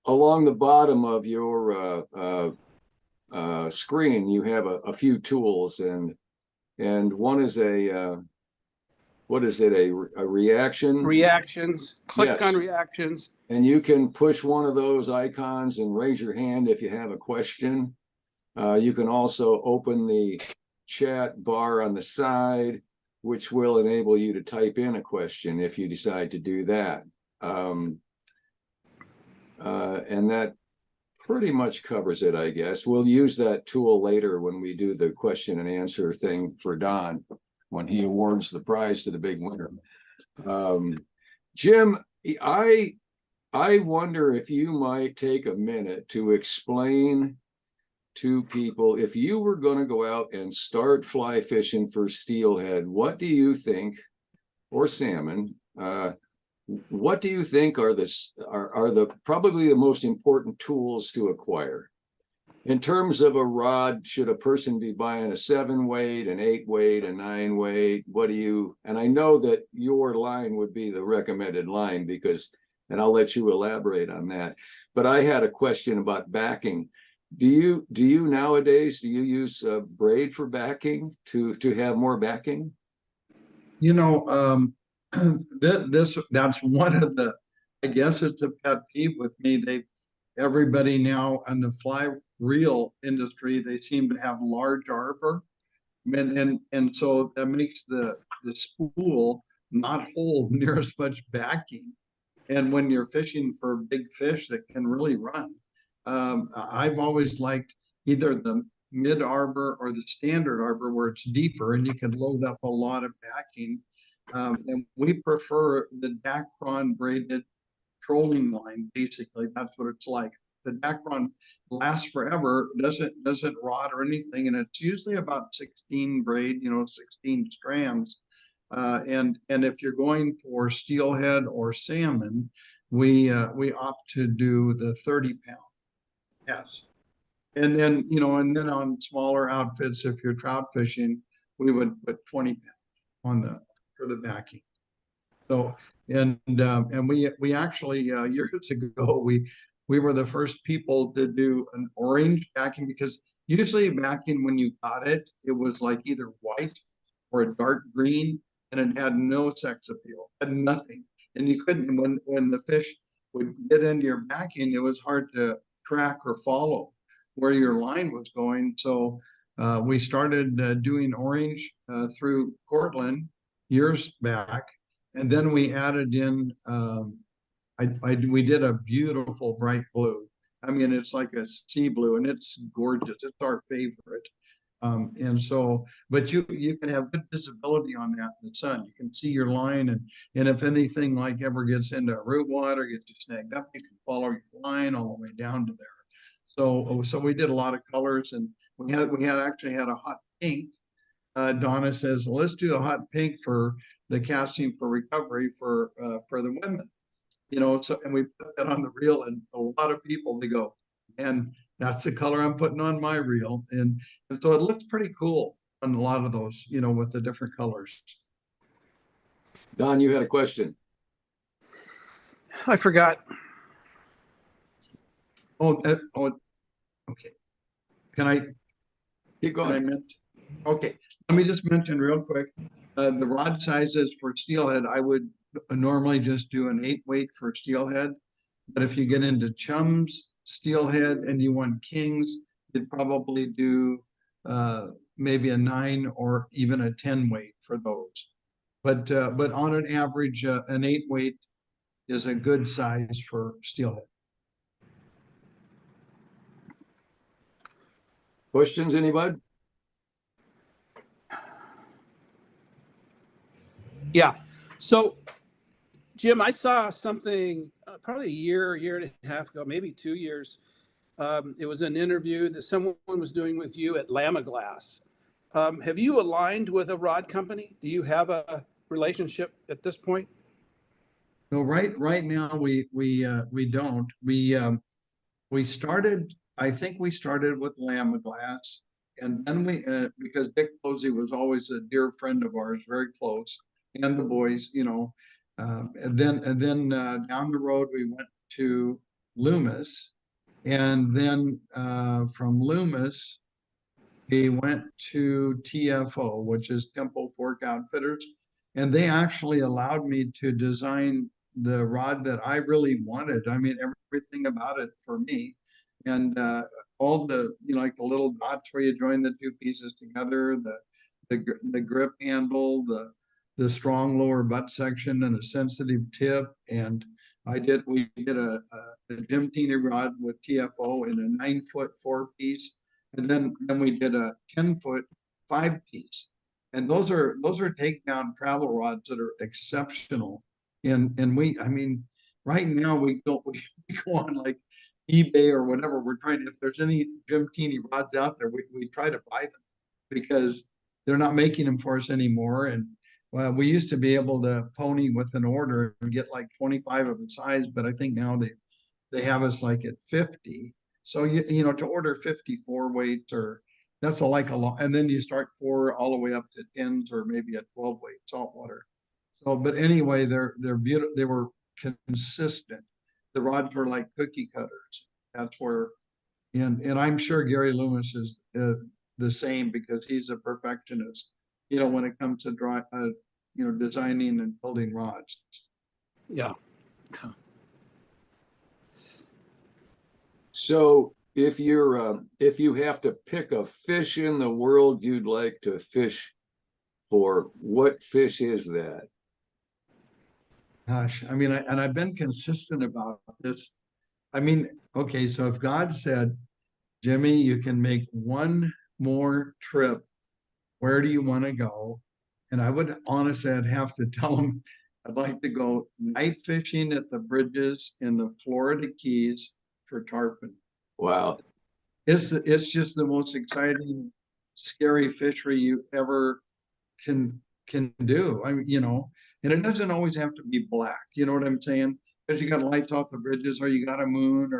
along the bottom of your screen, you have a few tools, and one is a what is it? A reaction? Reactions, click on Yes. reactions. And you can push one of those icons and raise your hand if you have a question. You can also open the chat bar on the side, which will enable you to type in a question if you decide to do that. And that pretty much covers it, I guess. We'll use that tool later when we do the question and answer thing for Don, when he awards the prize to the big winner. Jim, I wonder if you might take a minute to explain to people, if you were going to go out and start fly fishing for steelhead, what do you think, or salmon, what do you think are the probably the most important tools to acquire? In terms of a rod, should a person be buying a 7-weight, an 8-weight, a 9-weight? What do you, and I know that your line would be the recommended line because, and I'll let you elaborate on that. But I had a question about backing. Do you nowadays, do you use braid for backing to have more backing? You know, that's one of the, I guess it's a pet peeve with me. Everybody now in the fly reel industry, they seem to have large arbor, and so that makes the spool not hold near as much backing. And when you're fishing for big fish that can really run, I've always liked either the mid arbor or the standard arbor where it's deeper and you can load up a lot of backing. And we prefer the Dacron braided trolling line. Basically, that's what it's like. The Dacron lasts forever, doesn't rot or anything, and it's usually about 16 braid, 16 strands. And if you're going for steelhead or salmon, we opt to do the 30-pound. Yes. And then on smaller outfits, if you're trout fishing, we would put 20 pounds for the backing. So and we actually years ago we were the first people to do an orange backing, because usually backing, when you got it, it was like either white or a dark green, and it had no sex appeal, had nothing, and you couldn't, when the fish would get into your backing, it was hard to track or follow where your line was going. So we started doing orange through Cortland years back, and then we added in. We did a beautiful bright blue. I mean, it's like a sea blue, and it's gorgeous. It's our favorite. And so, but you can have good visibility on that in the sun. You can see your line, and if anything like ever gets into root water, gets you snagged up, you can follow your line all the way down to there. So we did a lot of colors, and we actually had a hot pink. Donna says, let's do a hot pink for the casting for recovery for the women. So, and we put that on the reel, and a lot of people, they go, and that's the color I'm putting on my reel. And so it looks pretty cool on a lot of those, with the different colors. Don, you had a question. I forgot. Okay. Can I keep going? Okay. Let me just mention real quick, the rod sizes for steelhead, I would normally just do an 8-weight for steelhead. But if you get into chums, steelhead, and you want kings, you'd probably do maybe a 9 or even a 10-weight for those. But on an average, an 8-weight is a good size for steelhead. Questions, anybody? Yeah. So, Jim, I saw something probably a year and a half ago, maybe 2 years. It was an interview that someone was doing with you at Lamaglass. Have you aligned with a rod company? Do you have a relationship at this point? No, right now we don't. We started. I think we started with Lamaglass, and then because Dick Posey was always a dear friend of ours, very close, and the boys, and then down the road we went to Loomis. And then from Loomis, we went to TFO, which is Temple Fork Outfitters. And they actually allowed me to design the rod that I really wanted. I mean, everything about it for me. And all the, like the little dots where you join the two pieces together, the grip handle, the strong lower butt section and a sensitive tip. And we did a Jim Teeny rod with TFO in a 9-foot 4-piece. And then we did a 10-foot 5-piece. And those are takedown travel rods that are exceptional. And I mean, right now we go on like eBay or whatever. We're trying to, if there's any Jim Teeny rods out there, we try to buy them because they're not making them for us anymore. And well, we used to be able to pony with an order and get like 25 of a size, but I think now they have us like at 50. So to order 54 weights, or that's like a lot, and then you start 4 all the way up to 10s or maybe a 12 weight saltwater. So, but anyway, they're beautiful. They were consistent. The rods were like cookie cutters. That's where, and I'm sure Gary Loomis is the same because he's a perfectionist. When it comes to designing and building rods. Yeah. So if you have to pick a fish in the world you'd like to fish for, what fish is that? Gosh, I mean, and I've been consistent about this. I mean, okay, so if God said, Jimmy, you can make one more trip, where do you want to go? And I would honestly, I'd have to tell him I'd like to go night fishing at the bridges in the Florida Keys for tarpon. Wow. It's just the most exciting, scary fishery you ever can do. I mean, and it doesn't always have to be black. You know what I'm saying? Because you got lights off the bridges, or you got a moon,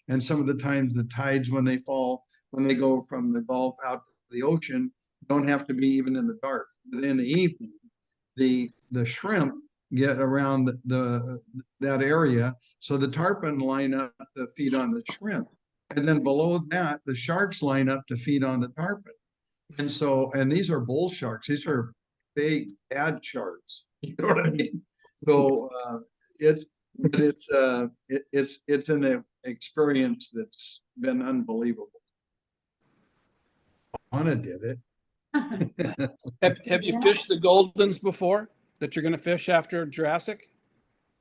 and some of the times the tides when they go from the Gulf out to the ocean, don't have to be even in the dark. But in the evening, the shrimp get around that area, so the tarpon line up to feed on the shrimp, and then below that, the sharks line up to feed on the tarpon. And these are bull sharks. These are big bad sharks. You know what I mean? So it's an experience that's been unbelievable. Anna did it. Have you fished the Goldens before that you're going to fish after Jurassic?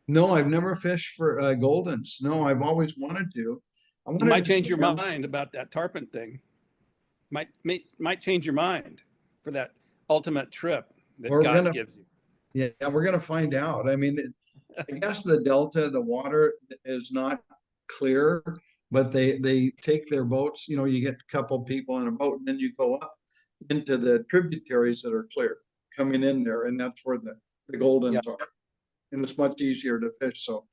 No, I've never fished for Goldens. No, I've always wanted to. You might change your mind about that tarpon thing. Might change your mind for that ultimate trip that God gives you. Yeah, we're gonna find out. I mean, I guess the Delta, the water is not clear, but they take their boats. You get a couple people in a boat, and then you go up into the tributaries that are clear coming in there, and that's where the Goldens are, and it's much easier to fish. So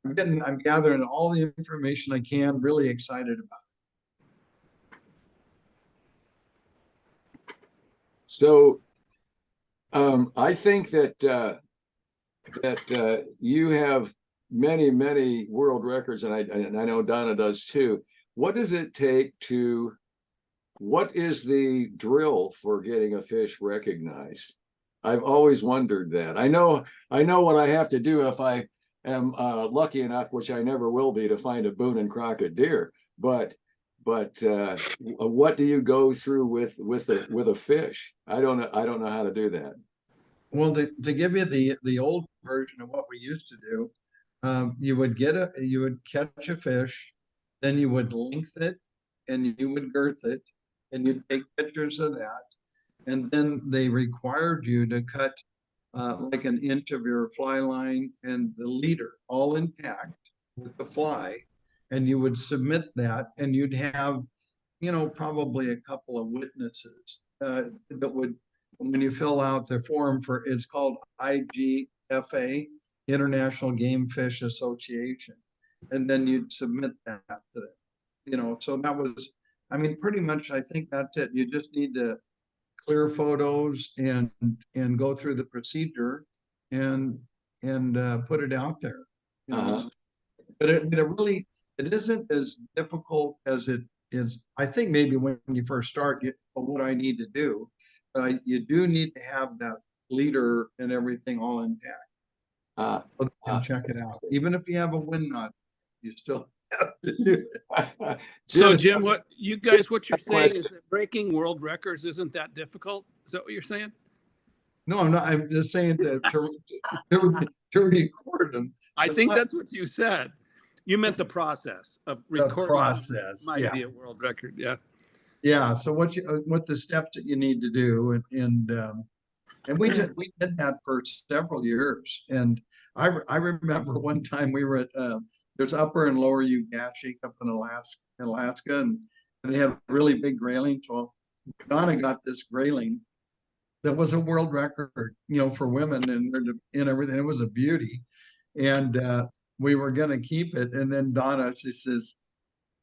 I'm gathering all the information I can. Really excited about it. So I think that you have many world records, and I know Donna does too. What does it take what is the drill for getting a fish recognized? I've always wondered that. I know what I have to do if I am lucky enough, which I never will be, to find a Boone and Crockett deer. But what do you go through with a fish? I don't know how to do that. Well, to give you the old version of what we used to do, you would catch a fish, then you would length it, and you would girth it, and you'd take pictures of that, and then they required you to cut like an inch of your fly line and the leader all intact with the fly, and you would submit that, and you'd have probably a couple of witnesses that would, when you fill out the form it's called IGFA, International Game Fish Association, and then you'd submit that to them. So that was, I mean, pretty much, I think that's it. You just need to clear photos and go through the procedure and put it out there. But it really, it isn't as difficult as it is. I think maybe when you first start, what I need to do, but you do need to have that leader and everything all intact. Uh, So they can check it out. Even if you have a wind knot, you still have to do it. So Jim, what you're saying is that breaking world records isn't that difficult? Is that what you're saying? No, I'm not. I'm just saying to record them. I think that's what you said. You meant the process of recording. The process, might yeah. be a world record, yeah. Yeah. So what the steps that you need to do, and we did that for several years. And I remember one time we were at there's Upper and Lower Ugashik up in Alaska, and they had really big graylings. Well, Donna got this grayling that was a world record, for women and everything. It was a beauty, and we were going to keep it. And then Donna, she says,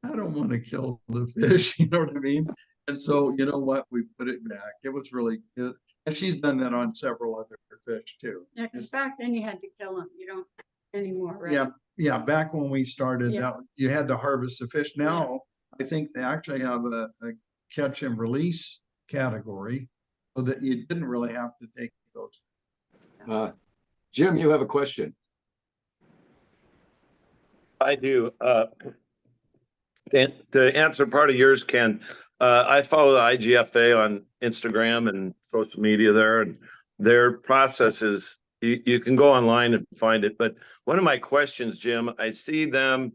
"I don't want to kill the fish." You know what I mean? And so, you know what? We put it back. It was really good. And she's done that on several other fish too. Yeah, because back then you had to kill them. You don't anymore, right? Yeah, yeah. Back when we started, Yeah. you had to harvest the fish. Now, I think they actually have a catch and release category, so that you didn't really have to take those. Jim, you have a question. I do. To answer part of yours, Ken, I follow the IGFA on Instagram and social media there, and their process is you can go online and find it. But one of my questions, Jim, I see them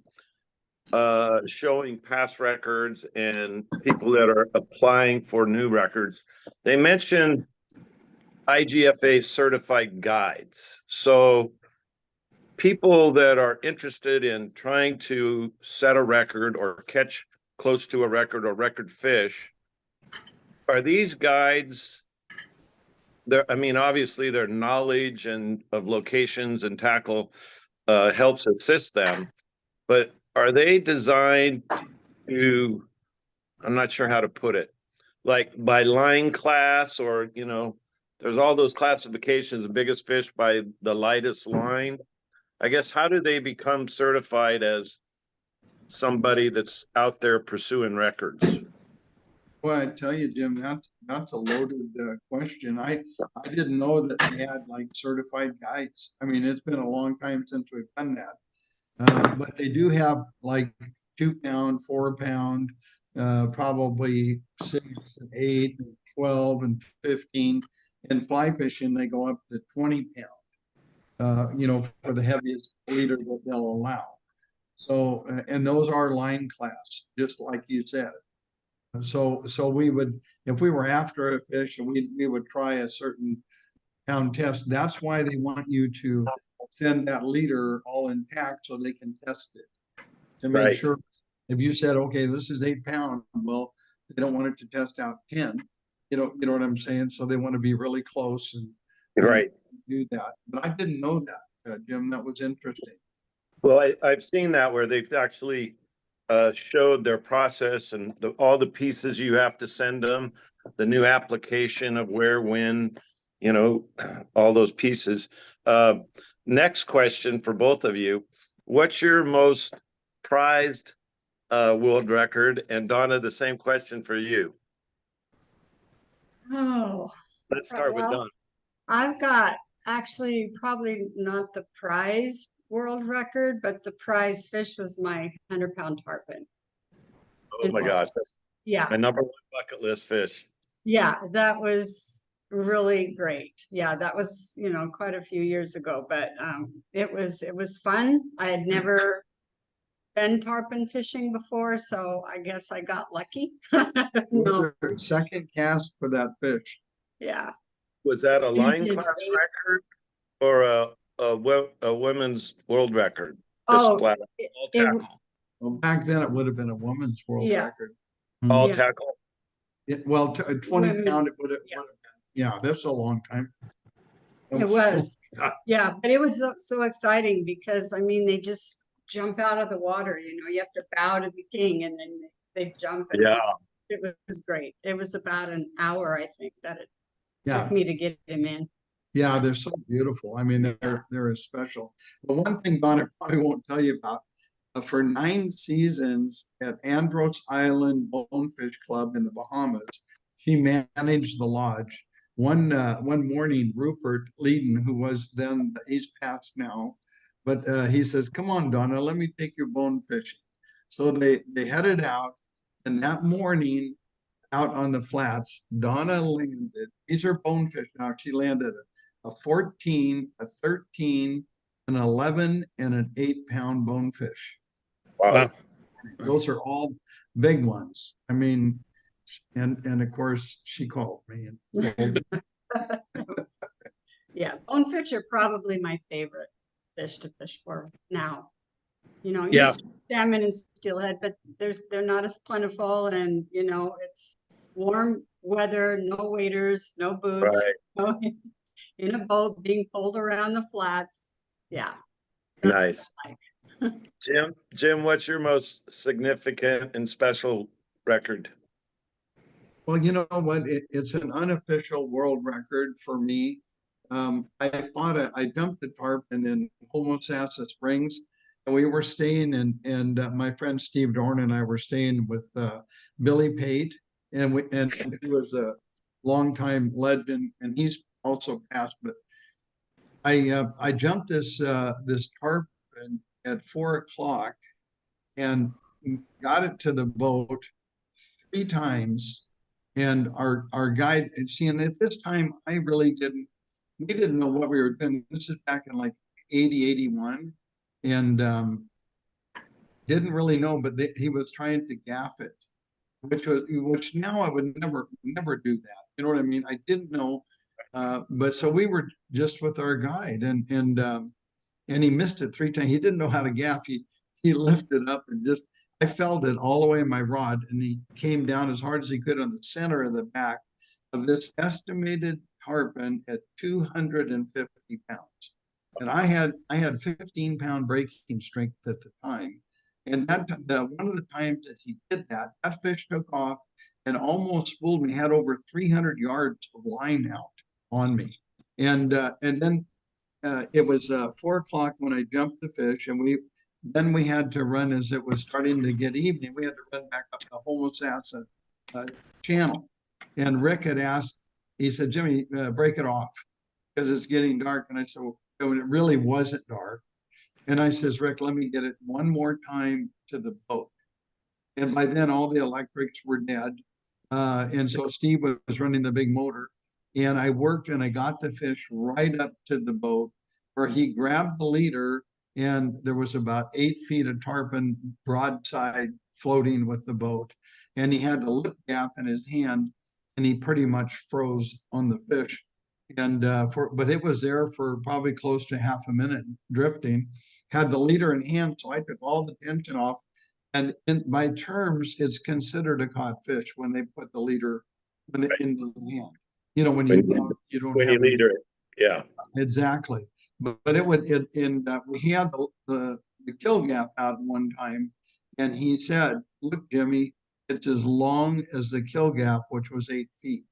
showing past records and people that are applying for new records. They mentioned IGFA certified guides. So people that are interested in trying to set a record or catch close to a record or record fish, are these guides, obviously their knowledge and of locations and tackle helps assist them, but are they designed to, I'm not sure how to put it, like by line class, or, there's all those classifications, the biggest fish by the lightest line. I guess, how do they become certified as somebody that's out there pursuing records? Well, I tell you, Jim, that's a loaded question. I didn't know that they had like certified guides. I mean, it's been a long time since we've done that. But they do have like 2 pound, 4 pound, probably 6 and 8 and 12 and 15. In fly fishing, they go up to 20 pound, for the heaviest leader that they'll allow. So, and those are line class, just like you said. So we would, if we were after a fish, we would try a certain pound test. That's why they want you to send that leader all intact so they can test it to make sure. If you said, okay, this is 8 pound, well, they don't want it to test out 10. You know what I'm saying? So they want to be really close and do that. But I didn't know that, Jim. That was interesting. Well, I've seen that where they've actually showed their process and all the pieces you have to send them, the new application of where, when, all those pieces. Next question for both of you. What's your most prized world record? And Donna, the same question for you. Oh, Let's start with Donna. I've got actually probably not the prize world record, but the prize fish was my 100-pound tarpon. Oh my gosh, that's my number one bucket list fish. Yeah, that was really great. Yeah, that was, quite a few years ago, but it was fun. I had never been tarpon fishing before, so I guess I got lucky. Was there second cast for that fish? Yeah. Was that a line class record or a women's world record? Oh, all tackle. Well, back then it would have been a woman's world record. All tackle. Well, 20 pound, it would have been. Yeah, that's a long time. It was. Yeah, but it was so exciting because, they just jump out of the water, you have to bow to the king and then they jump. And it was great. It was about an hour, I think, that it took me to get him in. Yeah, they're so beautiful. They're special. But one thing Donna probably won't tell you about, for 9 seasons at Andros Island Bonefish Club in the Bahamas. She managed the lodge. One morning, Rupert Leeden, who was then, he's passed now, but he says, "Come on, Donna, let me take you bone fishing." So they headed out, and that morning, out on the flats, Donna landed. These are bonefish now. She landed a 14, a 13, an 11, and an 8-pound bonefish. Wow. Those are all big ones. I mean, and of course she called me and Yeah, bonefish are probably my favorite fish to fish for now. You know, Yeah. used to be salmon and steelhead, but they're not as plentiful, and you know, it's warm weather, no waders, no boots, Right. no, in a boat being pulled around the flats. Yeah. That's what Nice. I like. Jim, what's your most significant and special record? well, you know what? It's an unofficial world record for me. I jumped a tarpon in Homosassa Springs, and we were staying and my friend Steve Dorn and I were staying with Billy Pate, and he was a longtime legend, and he's also passed. But I jumped this tarpon at 4 o'clock and got it to the boat 3 times. And our guide, and see, and at this time, we didn't know what we were doing. This is back in like 80, 81. And didn't really know, but he was trying to gaff it, which now I would never do that. You know what I mean? I didn't know. But so we were just with our guide, and he missed it 3 times. He didn't know how to gaff. He lifted up and just, I felt it all the way in my rod, and he came down as hard as he could on the center of the back of this estimated tarpon at 250 pounds. And I had 15-pound breaking strength at the time. And one of the times that he did that, that fish took off and almost spooled me, had over 300 yards of line out on me. And then it was 4 o'clock when I jumped the fish, and we had to run as it was starting to get evening. We had to run back up the Homosassa channel. And Rick had asked, he said, "Jimmy, break it off because it's getting dark." And I said, "Well, it really wasn't dark." And I says, "Rick, let me get it one more time to the boat." And by then all the electrics were dead. And so Steve was running the big motor, and I worked and I got the fish right up to the boat where he grabbed the leader, and there was about 8 feet of tarpon broadside floating with the boat. And he had the lip gaff in his hand, and he pretty much froze on the fish. And but it was there for probably close to half a minute drifting, had the leader in hand. So I took all the tension off. And by terms, it's considered a caught fish when they put the leader in the hand. You know, when you don't When have you leader it. Yeah. exactly. But he had the kill gaff out one time, and he said, "Look, Jimmy, it's as long as the kill gaff, which was 8 feet."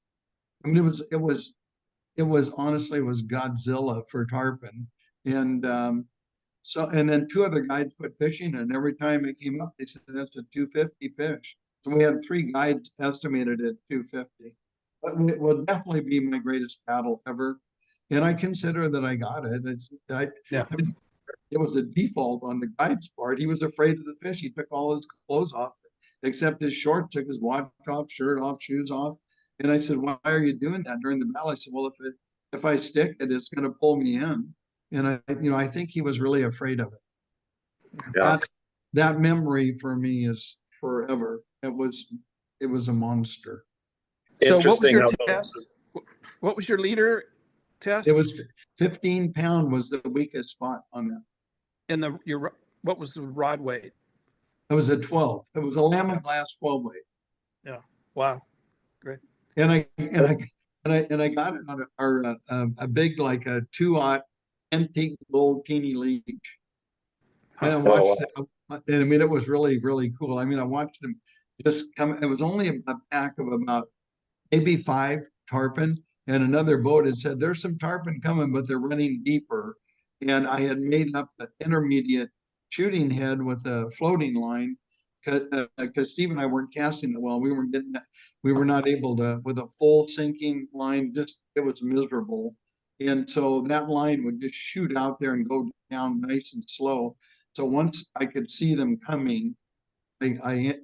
I mean, it was honestly, it was Godzilla for tarpon. And and then 2 other guides put fishing, and every time it came up, they said that's a 250 fish. So we had 3 guides estimated at 250. But it will definitely be my greatest battle ever. And I consider that I got it. It was a default on the guide's part. He was afraid of the fish. He took all his clothes off, except his shorts, took his watch off, shirt off, shoes off. And I said, "Why are you doing that during the battle?" I said, "Well, if I stick it, it's going to pull me in." And I think he was really afraid of it. Yeah. That memory for me is forever. It was a monster. So what was Interesting your how test? What was your leader test? It was 15-pound was the weakest spot on that. And what was the rod weight? It was a 12. It was a lemon glass 12 weight. Yeah. Wow. Great. And I got it on a big, like a 2-aught antique gold teeny leech. And I watched it. And I mean, it was really, really cool. I mean, I watched him just come. It was only a pack of about maybe 5 tarpon, and another boat had said, "There's some tarpon coming, but they're running deeper." And I had made up the intermediate shooting head with a floating line because Steve and I weren't casting it well. We weren't getting that. We were not able to with a full sinking line. Just it was miserable, and so that line would just shoot out there and go down nice and slow. So once I could see them coming, I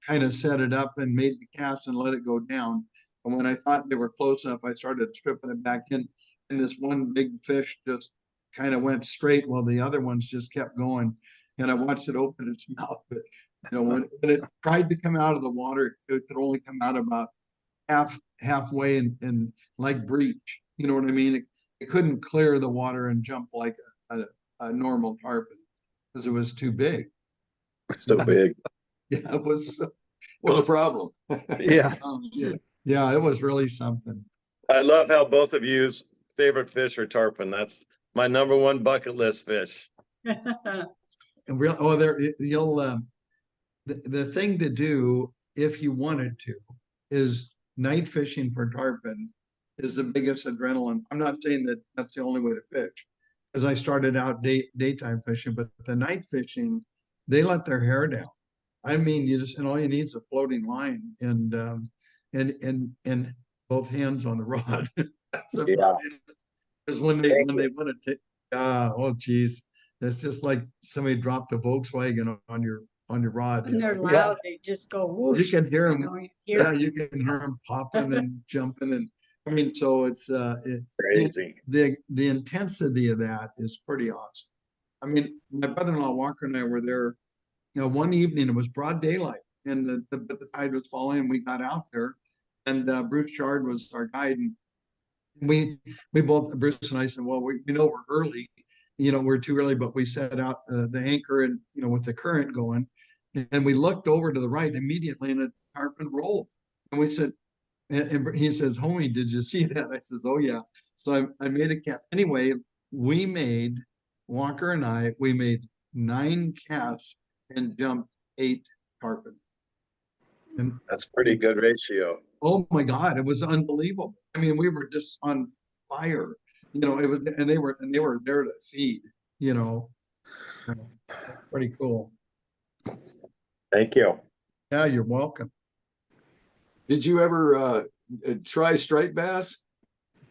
kind of set it up and made the cast and let it go down. And when I thought they were close enough, I started stripping it back in. And this one big fish just kind of went straight while the other ones just kept going. And I watched it open its mouth. But when it tried to come out of the water, it could only come out about halfway and like breach. You know what I mean? It couldn't clear the water and jump like a normal tarpon because it was too big. So big. Yeah, it was. What a problem. Yeah. Yeah, it was really something. I love how both of you's favorite fish are tarpon. That's my number one bucket list fish. And the thing to do if you wanted to is night fishing for tarpon is the biggest adrenaline. I'm not saying that that's the only way to fish, because I started out daytime fishing, but the night fishing, they let their hair down. I mean, and all you need is a floating line and both hands on the rod. That's about it. Because when they want to take, oh geez, it's just like somebody dropped a Volkswagen on your rod. When they're loud, they just go whoosh. You can hear them. You know, You can hear them popping and jumping, and I mean, so it's Crazy. the intensity of that is pretty awesome. I mean, my brother-in-law Walker and I were there. One evening it was broad daylight, and the tide was falling, and we got out there, and Bruce Chard was our guide, and we both, Bruce and I said, well, we know we're early, we're too early, but we set out the anchor and with the current going, and we looked over to the right immediately, and a tarpon rolled, and we said, and he says, homie, did you see that? I says, oh yeah. So I made a cast. Anyway, Walker and I made 9 casts and jumped 8 tarpon. And That's pretty good ratio. oh my God, it was unbelievable. I mean, we were just on fire. It was, and they were there to feed. Pretty cool. Thank you. Yeah, you're welcome. Did you ever try striped bass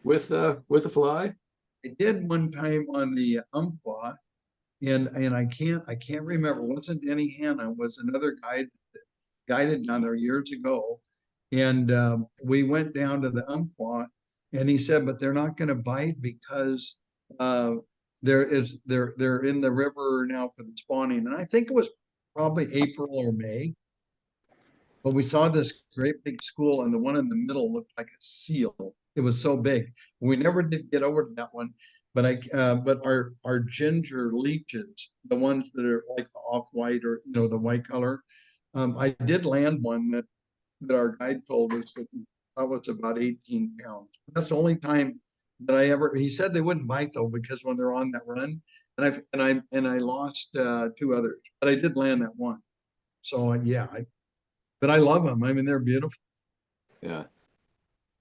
with a fly? I did one time on the Umpqua, and I can't remember. It wasn't Denny Hanna, it was another guided down there years ago, and we went down to the Umpqua, and he said, but they're not going to bite because they're in the river now for the spawning, and I think it was probably April or May. But we saw this great big school, and the one in the middle looked like a seal. It was so big. We never did get over to that one, but but our ginger leeches, the ones that are like the off-white or the white color, I did land one that our guide told us that was about 18 pounds. That's the only time that he said they wouldn't bite though, because when they're on that run, and I lost 2 others, but I did land that one. So yeah, but I love them. I mean, they're beautiful. Yeah.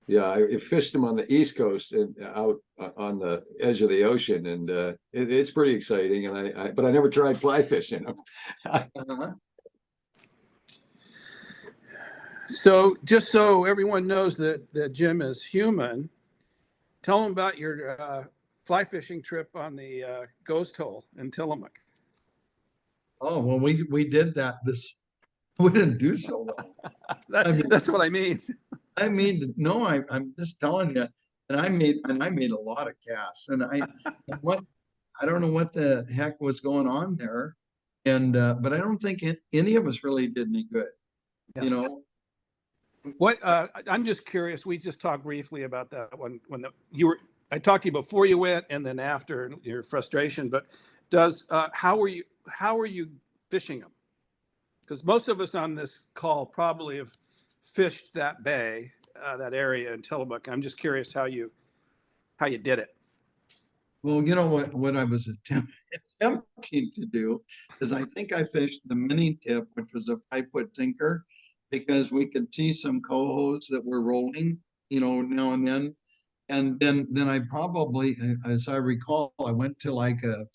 Yeah, I fished them on the East Coast and out on the edge of the ocean, and it's pretty exciting. And but I never tried fly fishing them. Uh-huh. So just so everyone knows that Jim is human, tell them about your fly fishing trip on the Ghost Hole in Tillamook. Oh, well, we did that. We didn't do so well. That's what I mean. No, I'm just telling you. And I made a lot of casts, and I don't know what the heck was going on there, and but I don't think any of us really did any good. Yeah. What I'm just curious. We just talked briefly about that when I talked to you before you went, and then after your frustration. But how are you fishing them? Because most of us on this call probably have fished that bay, that area in Tillamook. I'm just curious how you did it. Well, what I was attempting to do is I think I fished the mini tip, which was a 5-foot sinker, because we could see some cohos that were rolling, now and then. And then I probably, as I recall, I went to like the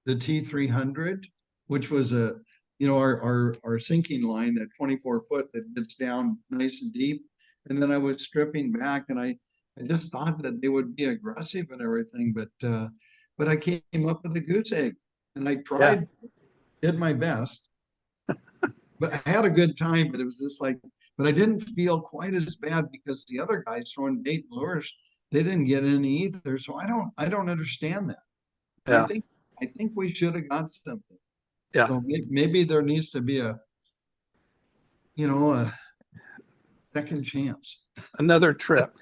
T300, which was our sinking line, that 24 foot that gets down nice and deep. And then I was stripping back, and I just thought that they would be aggressive and everything, but I came up with a goose egg, and I tried, did my best, but I had a good time. But it was just like, but I didn't feel quite as bad because the other guys throwing bait and lures, they didn't get any either. So I don't understand that. Yeah. I think we should have got something. Yeah. So maybe there needs to be a second chance. Another trip.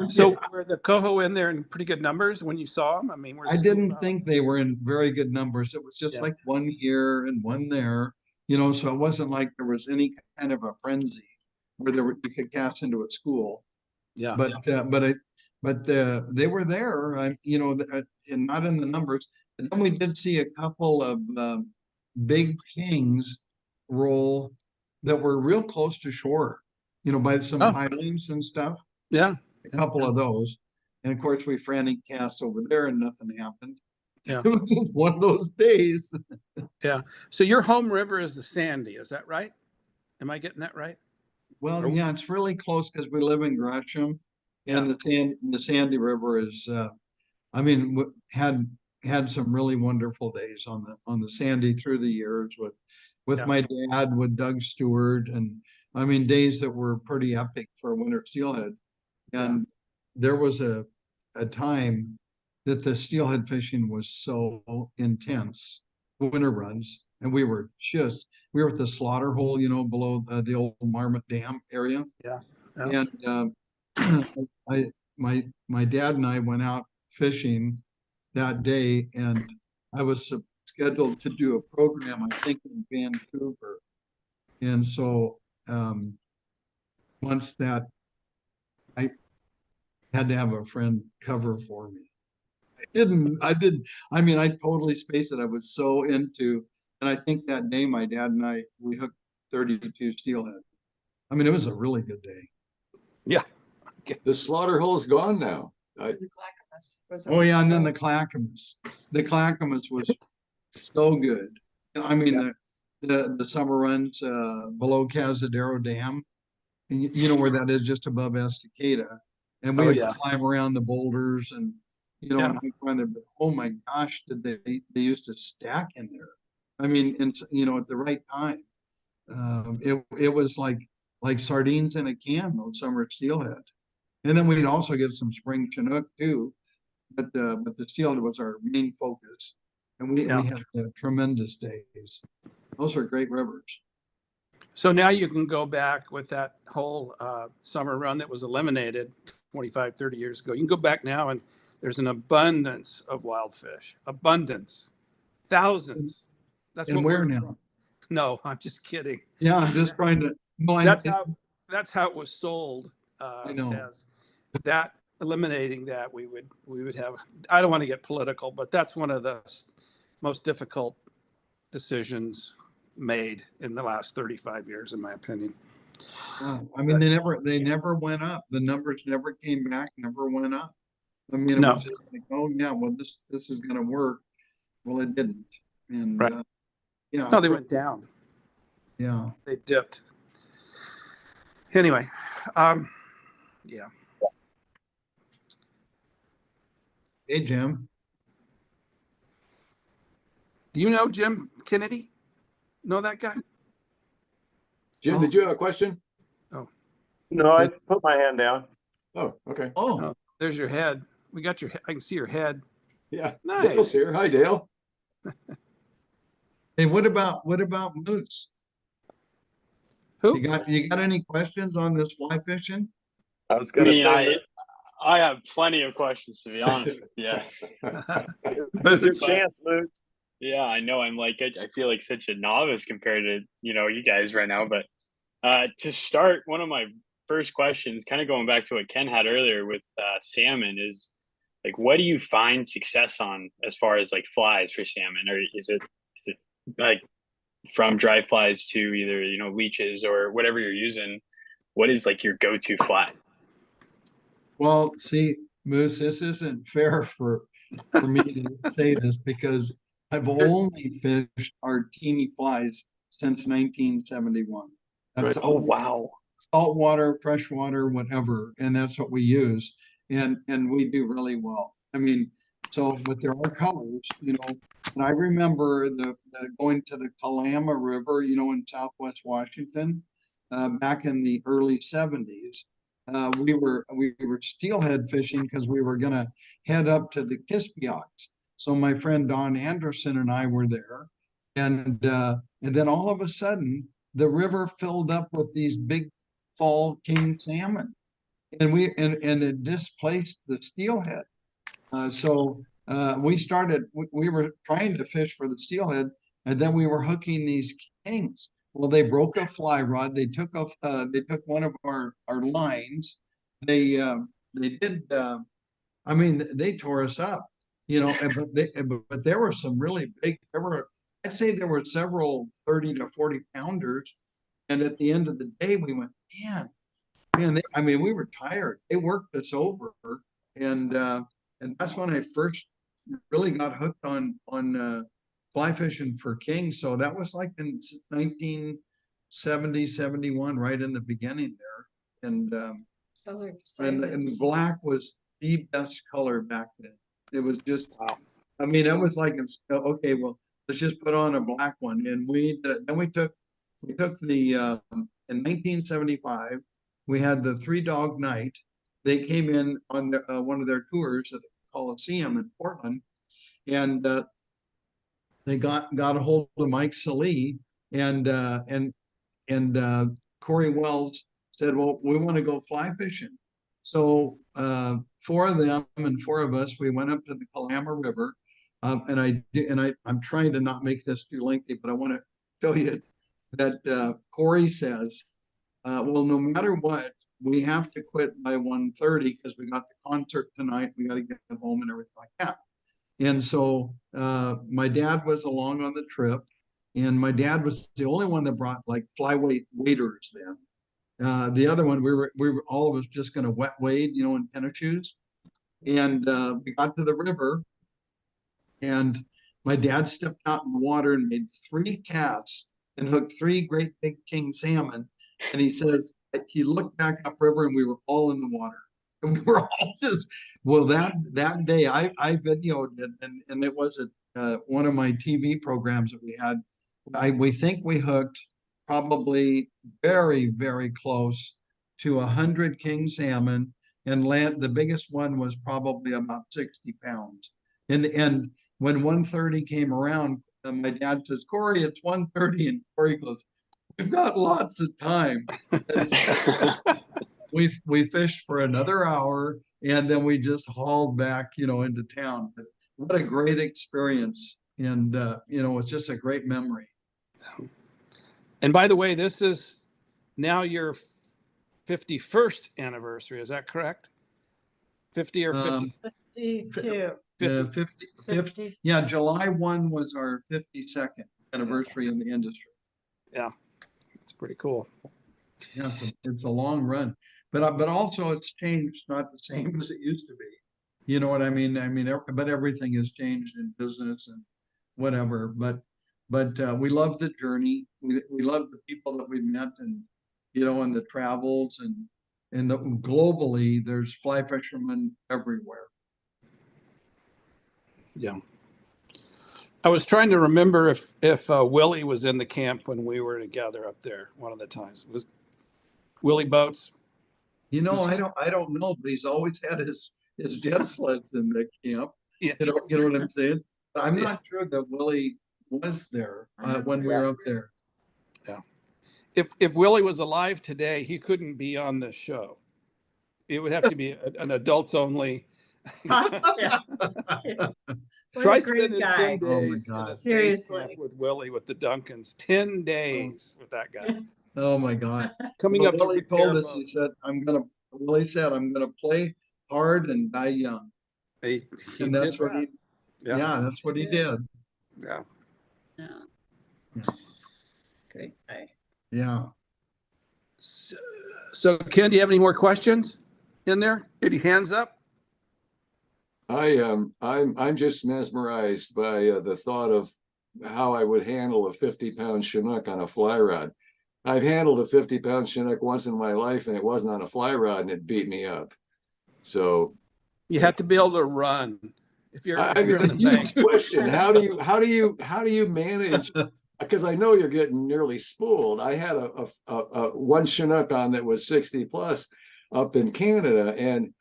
So were the coho in there in pretty good numbers when you saw them? I mean, I didn't think they were in very good numbers. It was just like one here and one there, so it wasn't like there was any kind of a frenzy where you could cast into a school. Yeah. But they were there, and not in the numbers. And then we did see a couple of big kings roll that were real close to shore, by some pilings and stuff. Yeah. A couple of those. And of course, we frantic cast over there and nothing happened. Yeah. It was one of those days. Yeah. So your home river is the Sandy, is that right? Am I getting that right? Well, yeah, it's really close because we live in Gresham, and the Sandy River is, had some really wonderful days on the Sandy through the years with my dad, with Doug Stewart, and days that were pretty epic for winter steelhead. And there was a time that the steelhead fishing was so intense, winter runs, and we were at the slaughter hole, below the old Marmot Dam area. Yeah. And my dad and I went out fishing that day, and I was scheduled to do a program, I think, in Vancouver. And so once that, I had to have a friend cover for me. I totally spaced it. I was so into, and I think that day my dad and we hooked 32 steelhead. It was a really good day. Yeah. The slaughter hole's gone now. Oh yeah, and then the Clackamas. The Clackamas was so good. The summer runs below Cazadero Dam, and you know where that is, just above Estacada. And we would climb around the boulders and and I find that, oh my gosh, did they used to stack in there. And at the right time. It was like sardines in a can, those summer steelhead. And then we'd also get some spring Chinook too. But the steelhead was our main focus. And we had tremendous days. Those are great rivers. So now you can go back with that whole summer run that was eliminated 25, 30 years ago. You can go back now and there's an abundance of wild fish. Abundance. Thousands. That's and what where we're now? from. No, I'm just kidding. Yeah, I'm just trying to. No, that's how it was sold. I know. As that eliminating that we would have. I don't want to get political, but that's one of the most difficult decisions made in the last 35 years, in my opinion. They never went up. The numbers never came back. Never went up. It was just like, oh yeah, well this is going to work. Well, it didn't. And no, they went down. Yeah, they dipped. Anyway, yeah. Hey, Jim. Do you know Jim Kennedy? Know that guy? Jim, did you have a question? Oh. No, I put my hand down. Oh, okay. Oh, there's your head. We got your. I can see your head. Yeah. Nice. Dale's here. Hi, Dale. Hey, what about moose? Who? You got any questions on this fly fishing? I was going to say. I have plenty of questions, to be honest with you. That's your chance, Moose. Yeah, I know. I feel like such a novice compared to, you guys right now. But to start, one of my first questions, kind of going back to what Ken had earlier with salmon, is like, what do you find success on as far as like flies for salmon? Or is it like from dry flies to either, leeches or whatever you're using? What is like your go-to fly? Well, see, Moose, this isn't fair for me to say this because I've only fished our teeny flies since 1971. That's Oh, wow. saltwater, freshwater, whatever, and that's what we use, and we do really well. I mean, so but there are colors, you know. And I remember the going to the Kalama River, you know, in Southwest Washington, back in the early 70s. We were steelhead fishing because we were gonna head up to the Kispioks. So my friend Don Anderson and I were there, and then all of a sudden the river filled up with these big fall king salmon, and it displaced the steelhead. We were trying to fish for the steelhead, and then we were hooking these kings. Well, they broke a fly rod. They took one of our lines. They did. I mean, they tore us up, you know. But there were some really big. I'd say there were several 30 to 40 pounders. And at the end of the day, we went, man. I mean, we were tired. They worked us over, and that's when I first really got hooked on fly fishing for king. So that was like in 1970, 71, right in the beginning there. And the black was the best color back then. It was just, Wow. I mean, it was like, okay, well, let's just put on a black one. And then we took in 1975, we had the Three Dog Night. They came in on one of their tours at the Coliseum in Portland, and they got a hold of Mike Salee, and Corey Wells said, "Well, we want to go fly fishing." So four of them and four of us, we went up to the Kalama River, I'm trying to not make this too lengthy, but I want to show you that Corey says, well, no matter what, we have to quit by 1:30 because we got the concert tonight. We got to get home and everything like that. And so my dad was along on the trip, and my dad was the only one that brought like flyweight waders then. The other one, we were all of us just going to wet wade, you know, in tennis shoes. And we got to the river, and my dad stepped out in the water and made 3 casts and hooked 3 great big king salmon. And he says, he looked back upriver and we were all in the water. And we were all just, well, that day I videoed it, and it was one of my TV programs that we had. We think we hooked probably very, very close to 100 king salmon, and the biggest one was probably about 60 pounds. And when 1:30 came around, my dad says, "Corey, it's 1:30," and Corey goes, "We've got lots of time." We fished for another hour, and then we just hauled back, you know, into town. But what a great experience, and you know, it's just a great memory. And by the way, this is now your 51st anniversary. Is that correct? 50 or 50? 52. 50. Yeah, July 1 was our 52nd anniversary in the industry. Yeah, it's pretty cool. Yeah, it's a long run, but also it's changed, not the same as it used to be. You know what I mean? But everything has changed in business and whatever. But we love the journey. We love the people that we met, and you know, and the travels, and globally, there's fly fishermen everywhere. Yeah. I was trying to remember if Willie was in the camp when we were together up there one of the times. Was Willie Boats? You know, I don't know, but he's always had his jet sleds in the camp. Yeah. You know what I'm saying? But I'm not sure that Willie was there when we were up there. Yeah. If Willie was alive today, he couldn't be on this show. It would have to be an adults only. Try spending 10 days in a Seriously with Willie with the Duncans. 10 days with that guy. Oh my God! Coming up Willie to told us, he said, Willie said, "I'm gonna play hard and die young," and that's what he. Yeah, that's what he did. Yeah. Great guy. Yeah. So Ken, do you have any more questions in there? Any hands up? I'm just mesmerized by the thought of how I would handle a 50-pound Chinook on a fly rod. I've handled a 50-pound Chinook once in my life, and it wasn't on a fly rod, and it beat me up. So You have to be able to run if you're I mean, on a the huge bank. question. How do you manage? Because I know you're getting nearly spooled. I had a one Chinook on that was 60 plus up in Canada, and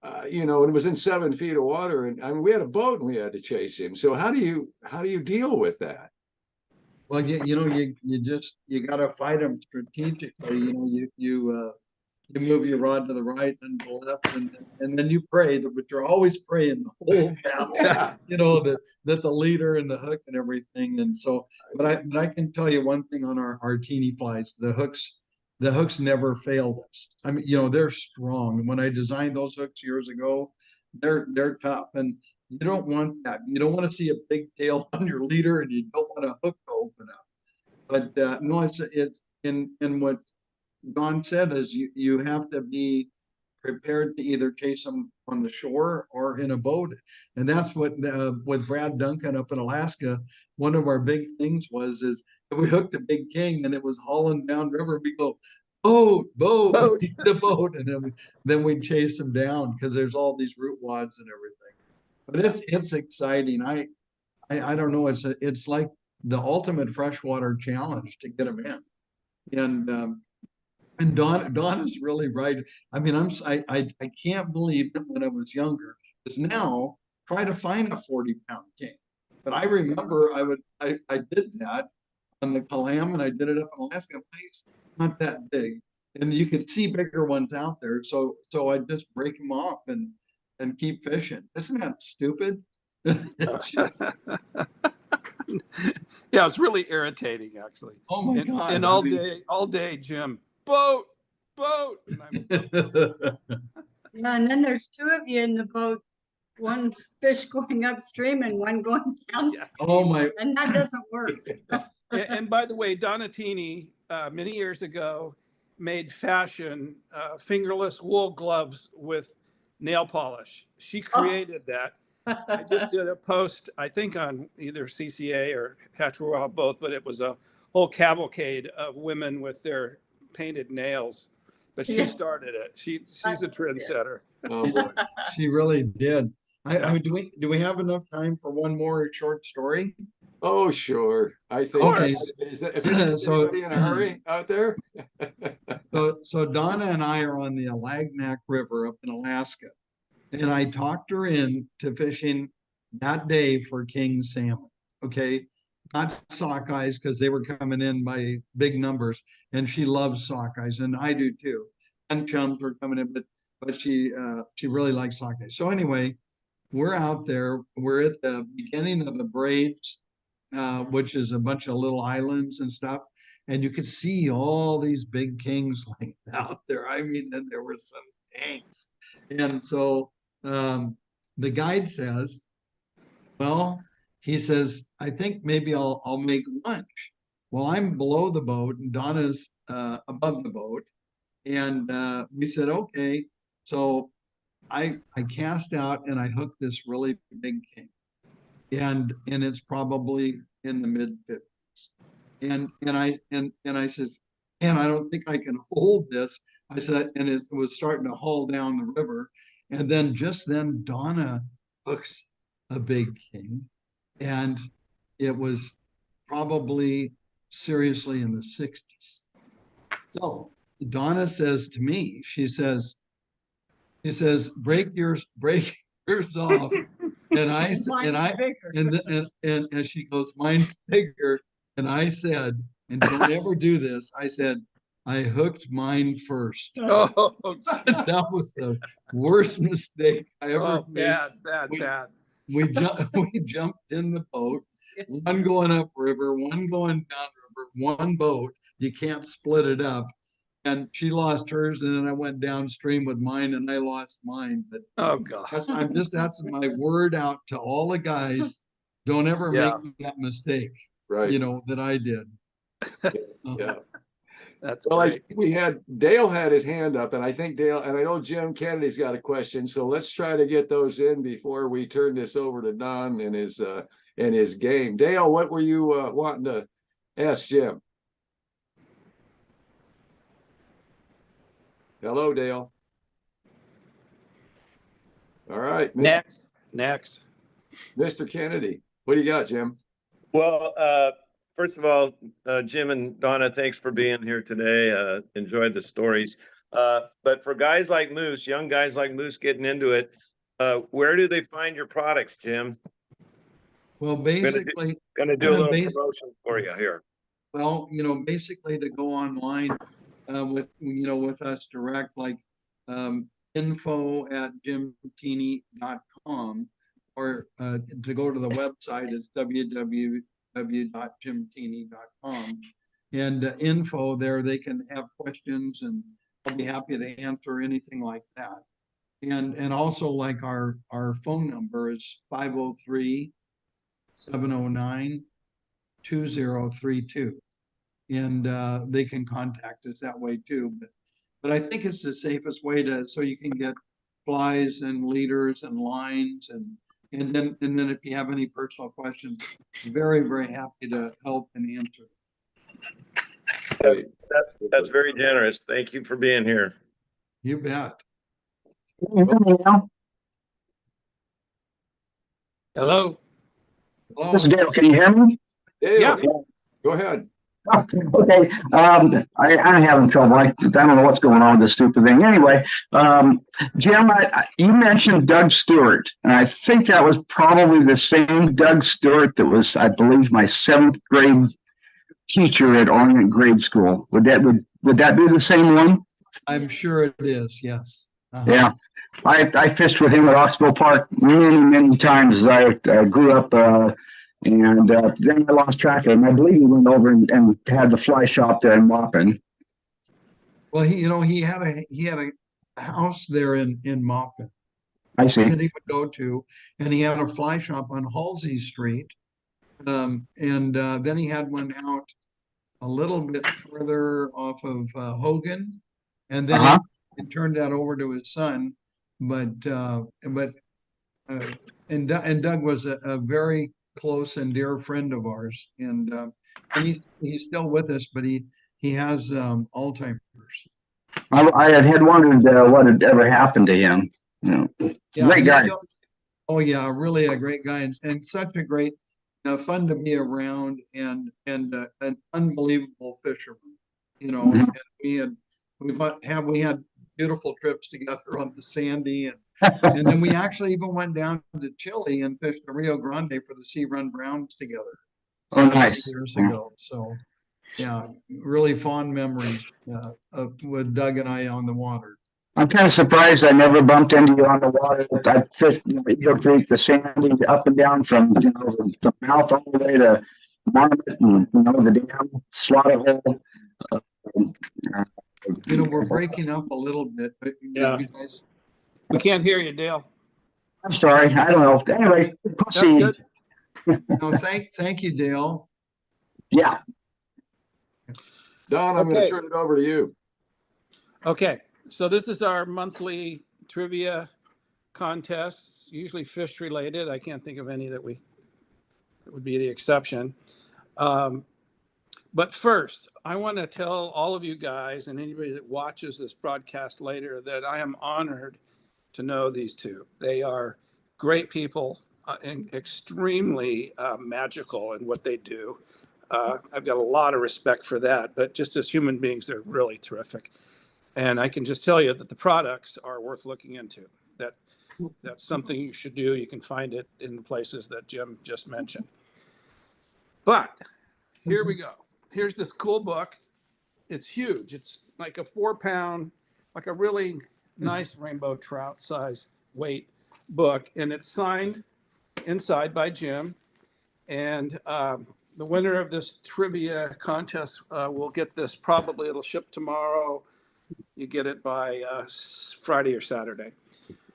it was in 7 feet of water, and I mean, we had a boat and we had to chase him. So how do you deal with that? Well, you got to fight them strategically. You move your rod to the right, then to the left, and then you pray, but you're always praying the whole battle. Yeah. That the leader and the hook and everything. And so, but I can tell you one thing on our teeny flies, the hooks never failed us. I mean, they're strong. When I designed those hooks years ago, they're tough, and you don't want that. You don't want to see a big tail on your leader, and you don't want a hook to open up. But no, it's in what Don said is you have to be prepared to either chase them on the shore or in a boat. And that's what with Brad Duncan up in Alaska, one of our big things is we hooked a big king and it was hauling down river. We go, boat, the boat. And then we chase them down because there's all these root wads and everything. But it's exciting. I don't know. It's like the ultimate freshwater challenge to get them in. And Don is really right. I mean, I can't believe that when I was younger, because now try to find a 40-pound king. But I remember I did that on the Kalam, and I did it up in Alaska. It's not that big, and you could see bigger ones out there. So I just break them off and keep fishing. Isn't that stupid? Yeah, it's really irritating, actually. Oh my God! And all day, Jim, boat. Yeah, and then there's two of you in the boat, one fish going upstream and one going downstream. Oh my! And that doesn't work. And by the way, Donatini, many years ago, made fashion fingerless wool gloves with nail polish. She created that. I just did a post, I think on either CCA or Hatch Royal, both, but it was a whole cavalcade of women with their painted nails. But she started it. She's a trendsetter. Oh boy. She really did. I mean, do we have enough time for one more short story? Oh, sure. I think. Okay. Is anybody in a hurry out there? So Donna and I are on the Alagnac River up in Alaska, and I talked her into fishing that day for king salmon. Okay, not sockeyes because they were coming in by big numbers, and she loves sockeyes, and I do too. And chums were coming in, but she really likes sockeyes. So anyway, we're out there. We're at the beginning of the Braids, which is a bunch of little islands and stuff. And you could see all these big kings laying out there. I mean, and there were some tanks. And so the guide says, well, he says, I think maybe I'll make lunch. Well, I'm below the boat and Donna's above the boat. And we said, okay. So I cast out and I hooked this really big king. And it's probably in the mid-50s. And I says, and I don't think I can hold this. I said, and it was starting to haul down the river. And then just then Donna hooks a big king. And it was probably seriously in the 60s. So Donna says to me, she says, break yours off. And she goes, mine's bigger. And I said, and don't ever do this. I said, I hooked mine first. Oh, That was the worst mistake I ever made. Bad. We jumped in the boat, one going up river, one going down river, one boat. You can't split it up. And she lost hers, and then I went downstream with mine, and I lost mine. But oh God, that's my word out to all the guys. Don't ever make that mistake. Right. That I did. Yeah. That's Well, great. Dale had his hand up, and I think Dale, and I know Jim Kennedy's got a question. So let's try to get those in before we turn this over to Don and his game. Dale, what were you wanting to ask Jim? Hello, Dale. All right, Next. Mr. Kennedy, what do you got, Jim? Well, first of all, Jim and Donna, thanks for being here today. Enjoyed the stories. But for guys like Moose, young guys like Moose getting into it, where do they find your products, Jim? Well, basically, Gonna do a little promotion for you here. well, basically to go online with us direct, like info@jimteeney.com, or to go to the website, it's www.jimteeney.com. And info there, they can have questions and I'll be happy to answer anything like that. And also, like, our phone number is 503-709-2032. And they can contact us that way too. But I think it's the safest way so you can get flies and leaders and lines, and then if you have any personal questions, very, very happy to help and answer. That's very generous. Thank you for being here. You bet. Hello. This is Dale. Can you hear me? Dale, Yeah. go ahead. Oh, okay. I'm having trouble. I don't know what's going on with this stupid thing. Anyway, Jim, you mentioned Doug Stewart, and I think that was probably the same Doug Stewart that was, I believe, my 7th grade teacher at Orient Grade School. Would that be the same one? I'm sure it is. Yes. Yeah. I fished with him at Oxbow Park many, many times as I grew up. And then I lost track of him. I believe he went over and had the fly shop there in Maupin. Well, he had a house there in Maupin. I see. That he would go to, and he had a fly shop on Halsey Street. And then he had one out a little bit further off of Hogan, and then he turned that over to his son. And Doug was a very close and dear friend of ours, and he's still with us, but he has Alzheimer's. I had wondered what had ever happened to him. Great guy. Really a great guy, and such a great, fun to be around, and an unbelievable fisherman. And we had beautiful trips together on the Sandy, and then we actually even went down to Chile and fished the Rio Grande for the Sea Run Browns together. Oh, nice. Years ago. So, yeah, really fond memories with Doug and I on the water. I'm kind of surprised I never bumped into you on the water. I fished Eagle Creek, the Sandy, up and down from the mouth all the way to Marmot, and the dam, Slaughter Hole. We're breaking up a little bit, but Yeah. you guys. We can't hear you, Dale. I'm sorry. I don't know. Anyway, proceed. That's good. No, thank you, Dale. Yeah. Don, I'm going to turn it over to you. Okay. So this is our monthly trivia contest. It's usually fish related. I can't think of any that would be the exception. But first, I want to tell all of you guys and anybody that watches this broadcast later that I am honored to know these two. They are great people and extremely magical in what they do. I've got a lot of respect for that, but just as human beings, they're really terrific. And I can just tell you that the products are worth looking into. That's something you should do. You can find it in the places that Jim just mentioned. But here we go. Here's this cool book. It's huge. It's like a 4-pound, like a really nice rainbow trout size weight book. And it's signed inside by Jim. And the winner of this trivia contest will get this. Probably it'll ship tomorrow. You get it by Friday or Saturday.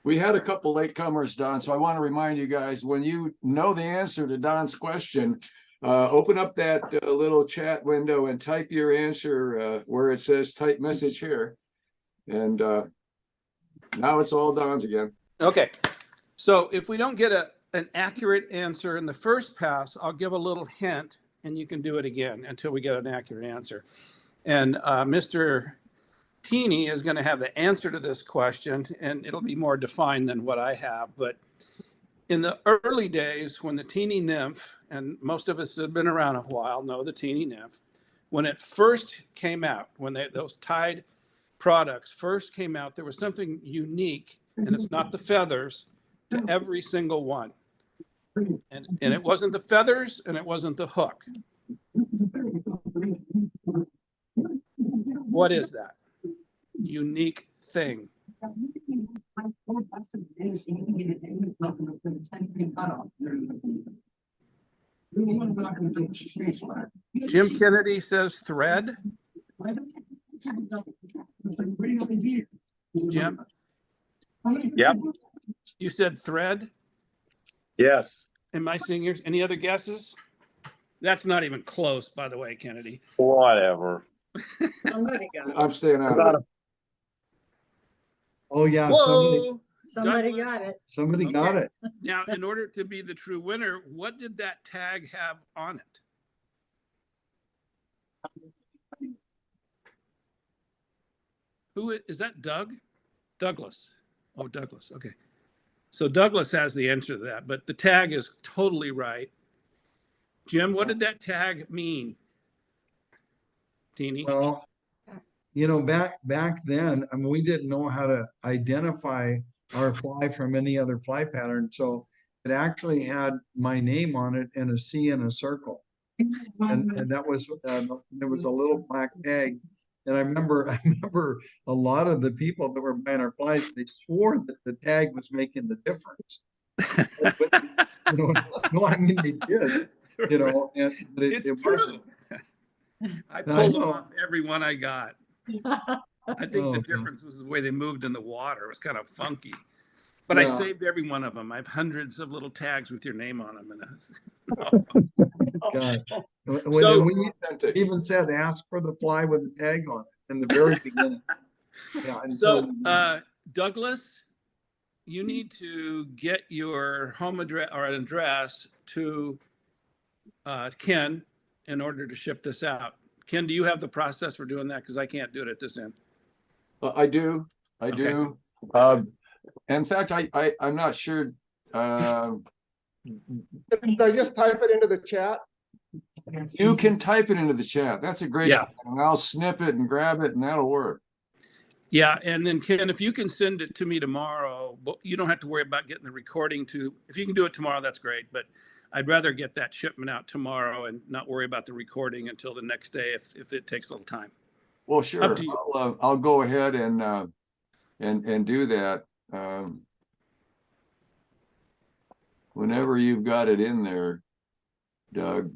We had a couple latecomers, Don, so I want to remind you guys, when you know the answer to Don's question, Open up that little chat window and type your answer where it says type message here. And now it's all Don's again. Okay. So if we don't get an accurate answer in the first pass, I'll give a little hint and you can do it again until we get an accurate answer. And Mr. Teeny is going to have the answer to this question, and it'll be more defined than what I have. But in the early days, when the Teeny nymph, and most of us have been around a while, know the Teeny nymph, when it first came out, when those Tide products first came out, there was something unique, and it's not the feathers, to every single one. And it wasn't the feathers, and it wasn't the hook. What is that unique thing? Jim Kennedy says thread. Jim? Yep. You said thread? Yes. Am I seeing yours? Any other guesses? That's not even close, by the way, Kennedy. Whatever. Somebody got it. I'm staying out of it. Oh, yeah, Whoa! Somebody Douglas. got it. somebody got Okay. it. Now, in order to be the true winner, what did that tag have on it? Who is that? Doug? Douglas. Oh, Douglas. Okay. So Douglas has the answer to that, but the tag is totally right. Jim, what did that tag mean? Teeny? Well, you know, back then, I mean, we didn't know how to identify our fly from any other fly pattern. So it actually had my name on it and a C in a circle. And that was, there was a little black tag. And I remember a lot of the people that were buying our flies, they swore that the tag was making the difference. But, you know, no, I mean, they did, you know, but It's it true. wasn't. I I pulled them know. off every one I got. I think the Oh, difference was the way they moved in the water. It was kind of funky. But Yeah. I saved every one of them. I have hundreds of little tags with your name on them. God. So- We even said, ask for the fly with the tag on it in the very beginning. Yeah. So, Douglas, you need to get your home address or an address to Ken in order to ship this out. Ken, do you have the process for doing that? Because I can't do it at this end. I do. I Okay. do. In fact, I'm not sure. Can I just type it into the chat? You can type it into the chat. That's a great. Yeah. And I'll snip it and grab it, and that'll work. Yeah, and then Ken, if you can send it to me tomorrow, but you don't have to worry about getting the recording to. If you can do it tomorrow, that's great. But I'd rather get that shipment out tomorrow and not worry about the recording until the next day if it takes a little time. Well, sure. Up to you. I'll go ahead and do that. Whenever you've got it in there, Doug.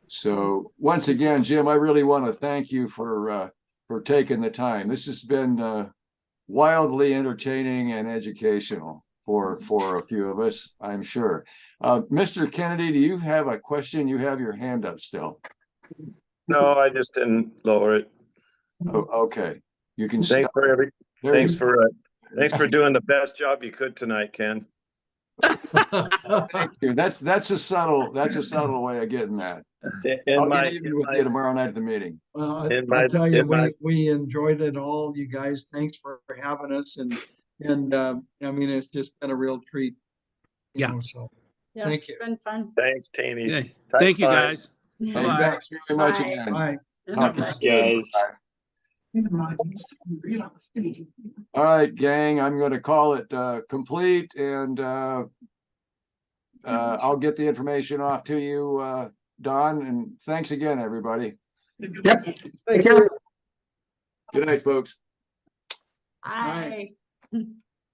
So once again, Jim, I really want to thank you for taking the time. This has been wildly entertaining and educational for a few of us, I'm sure. Mr. Kennedy, do you have a question? You have your hand up still. No, I just didn't lower it. Oh, okay. You can Thanks stop. for There thanks you for thanks for doing the best job you could tonight, Ken. Thank you. That's a subtle way of getting that. I'll get even with you tomorrow night at the meeting. Well, In I'll my- tell you, in my- we enjoyed it all, you guys. Thanks for having us. And I mean, it's just been a real treat. You Yeah. know, so Yeah, Thank it's you. been fun. Thanks, Teenies. Okay. Thank you, Bye. guys. Hey, Bye-bye. thanks very much Bye. again. bye. God bless you. Guys. All right, gang, I'm going to call it complete, and I'll get the information off to you, Don, and thanks again, everybody. Yep. Thank you. Good night, folks. Bye.